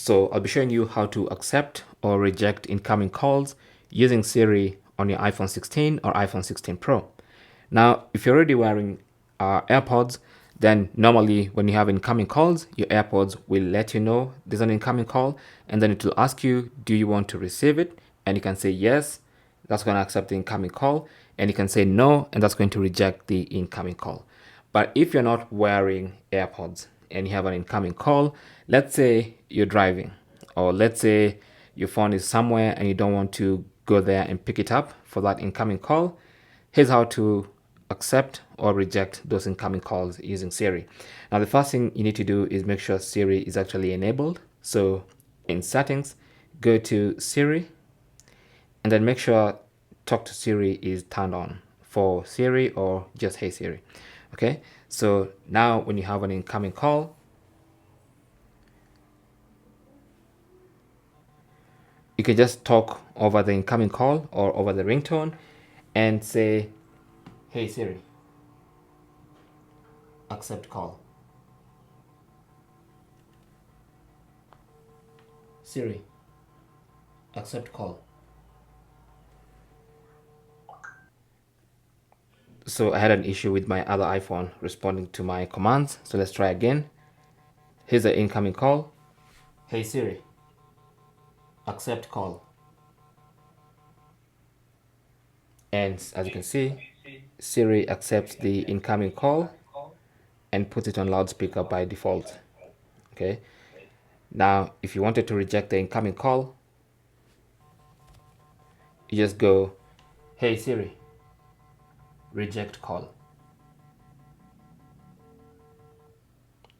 So I'll be showing you how to accept or reject incoming calls using Siri on your iPhone 16 or iPhone 16 Pro. Now, if you're already wearing AirPods, then normally when you have incoming calls, your AirPods will let you know there's an incoming call, and then it will ask you, do you want to receive it? And you can say yes, that's going to accept the incoming call, and you can say no, and that's going to reject the incoming call. But if you're not wearing AirPods and you have an incoming call, let's say you're driving, or let's say your phone is somewhere and you don't want to go there and pick it up for that incoming call, here's how to accept or reject those incoming calls using Siri. Now, the first thing you need to do is make sure Siri is actually enabled. So in settings, go to Siri, and then make sure talk to Siri is turned on for Siri or just Hey Siri. Okay, so now when you have an incoming call, you can just talk over the incoming call or over the ringtone and say, Hey Siri, accept call. Siri, accept call. So I had an issue with my other iPhone responding to my commands. So let's try again. Here's the incoming call. Hey Siri, accept call. And as you can see, Siri accepts the incoming call and puts it on loudspeaker by default. Okay. Now, if you wanted to reject the incoming call, you just go, Hey Siri, reject call.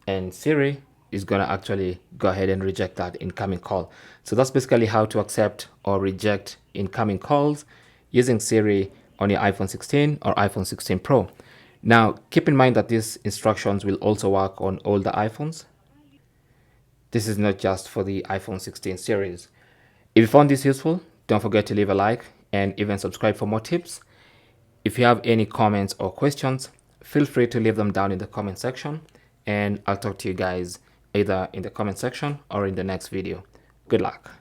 And Siri is going to actually go ahead and reject that incoming call. So that's basically how to accept or reject incoming calls using Siri on your iPhone 16 or iPhone 16 Pro. Now, keep in mind that these instructions will also work on older iPhones. This is not just for the iPhone 16 series. If you found this useful, don't forget to leave a like and even subscribe for more tips. If you have any comments or questions, feel free to leave them down in the comment section, and I'll talk to you guys either in the comment section or in the next video. Good luck.